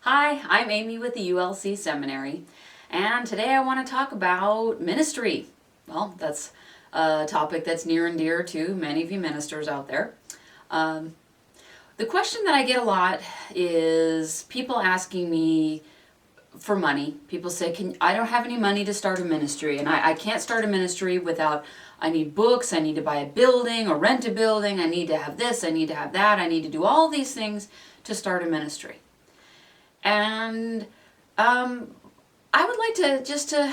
Hi, I'm Amy with the ULC Seminary, and today I want to talk about ministry. Well, that's a topic that's near and dear to many of you ministers out there. The question that I get a lot is people asking me for money. People say, I don't have any money to start a ministry, and I can't start a ministry without, I need books, I need to buy a building or rent a building, I need to have this, I need to have that, I need to do all these things to start a ministry. And I would like to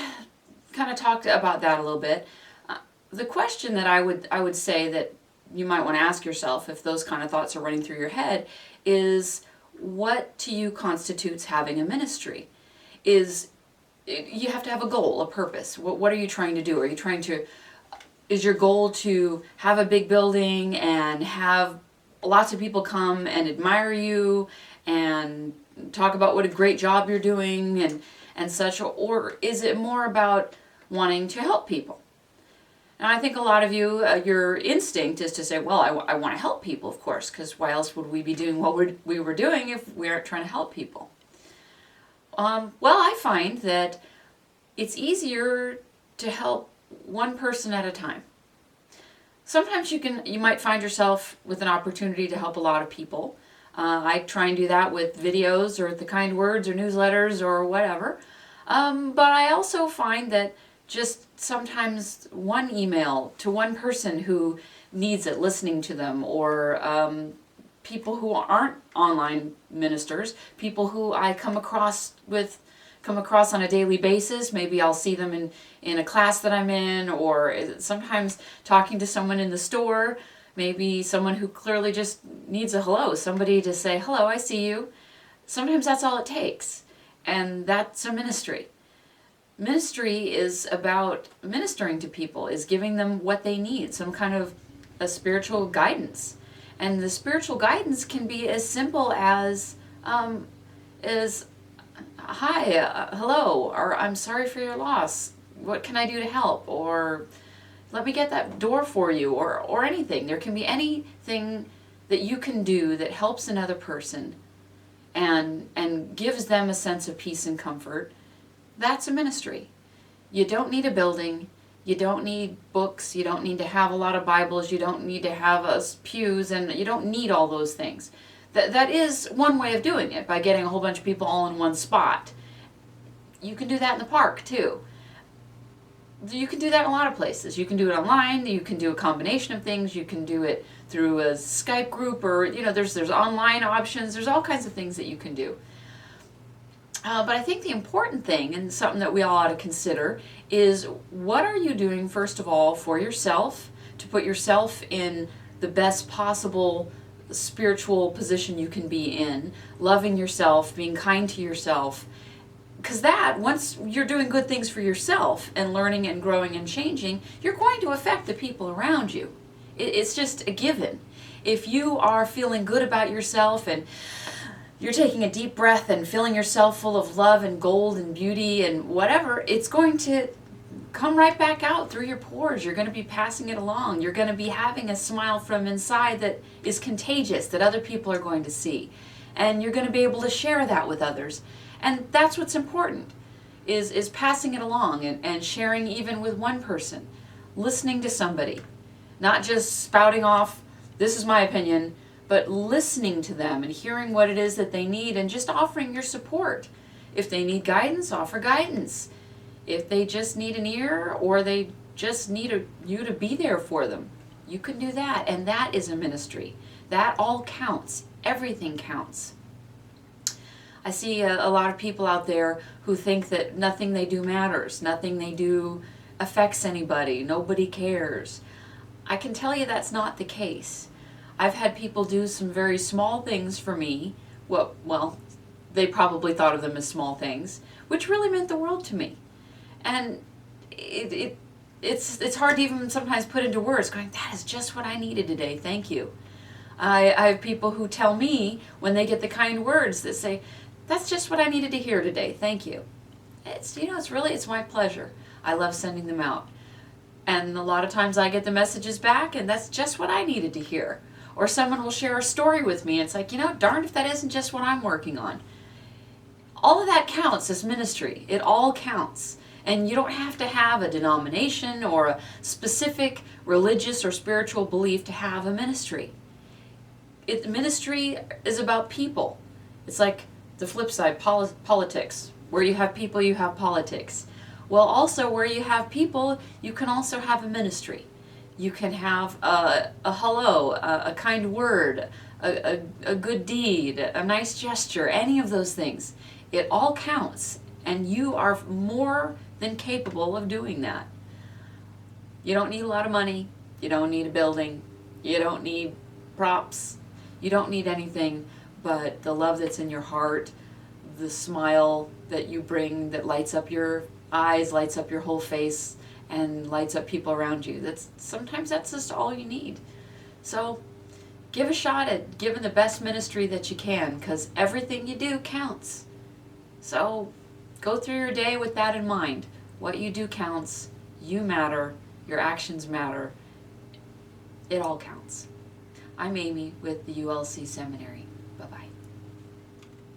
kind of talk about that a little bit. The question that I would say that you might want to ask yourself if those kind of thoughts are running through your head is, what to you constitutes having a ministry? You have to have a goal, a purpose. What are you trying to do? Is your goal to have a big building and have lots of people come and admire you and talk about what a great job you're doing and such, or is it more about wanting to help people? And I think a lot of you, your instinct is to say, well, I want to help people, of course, because why else would we be doing what we were doing if we aren't trying to help people? Well, I find that it's easier to help one person at a time. Sometimes you might find yourself with an opportunity to help a lot of people. I try and do that with videos or the kind words or newsletters or whatever. But I also find that just sometimes one email to one person who needs it, listening to them, or people who aren't online ministers, people who I come across on a daily basis. Maybe I'll see them in a class that I'm in, or sometimes talking to someone in the store. Maybe someone who clearly just needs a hello, somebody to say, hello, I see you. Sometimes that's all it takes. And that's a ministry. Ministry is about ministering to people, is giving them what they need, some kind of a spiritual guidance. And the spiritual guidance can be as simple as hi, hello, or I'm sorry for your loss. What can I do to help? Or let me get that door for you, or anything. There can be anything that you can do that helps another person and gives them a sense of peace and comfort. That's a ministry. You don't need a building. You don't need books. You don't need to have a lot of Bibles. You don't need to have pews, and you don't need all those things. That is one way of doing it, by getting a whole bunch of people all in one spot. You can do that in the park too. You can do that in a lot of places. You can do it online. You can do a combination of things. You can do it through a Skype group, or there's online options. There's all kinds of things that you can do. But I think the important thing, and something that we all ought to consider, is what are you doing, first of all, for yourself, to put yourself in the best possible spiritual position you can be in, loving yourself, being kind to yourself. Because once you're doing good things for yourself and learning and growing and changing, you're going to affect the people around you. It's just a given. If you are feeling good about yourself and you're taking a deep breath and filling yourself full of love and gold and beauty and whatever, it's going to come right back out through your pores. You're going to be passing it along. You're going to be having a smile from inside that is contagious, that other people are going to see. And you're going to be able to share that with others. And that's what's important, is passing it along and sharing even with one person, listening to somebody, not just spouting off, this is my opinion, but listening to them and hearing what it is that they need and just offering your support. If they need guidance, offer guidance. If they just need an ear, or they just need you to be there for them, you can do that. And that is a ministry. That all counts. Everything counts. I see a lot of people out there who think that nothing they do matters, nothing they do affects anybody, nobody cares. I can tell you that's not the case. I've had people do some very small things for me. Well, they probably thought of them as small things, which really meant the world to me. And it's hard to even sometimes put into words, going, that is just what I needed today, thank you. I have people who tell me when they get the kind words that say, that's just what I needed to hear today, thank you. It's my pleasure. I love sending them out. And a lot of times I get the messages back, and that's just what I needed to hear. Or someone will share a story with me, and it's like, darned if that isn't just what I'm working on. All of that counts as ministry. It all counts. And you don't have to have a denomination or a specific religious or spiritual belief to have a ministry. Ministry is about people. It's like the flip side, politics. Where you have people, you have politics. Well, also where you have people, you can also have a ministry. You can have a hello, a kind word, a good deed, a nice gesture, any of those things. It all counts, and you are more than capable of doing that. You don't need a lot of money. You don't need a building. You don't need props. You don't need anything but the love that's in your heart, the smile that you bring that lights up your eyes, lights up your whole face, and lights up people around you. Sometimes that's just all you need. So give a shot at giving the best ministry that you can, because everything you do counts. So go through your day with that in mind. What you do counts. You matter. Your actions matter. It all counts. I'm Amy with the ULC Seminary. Bye-bye.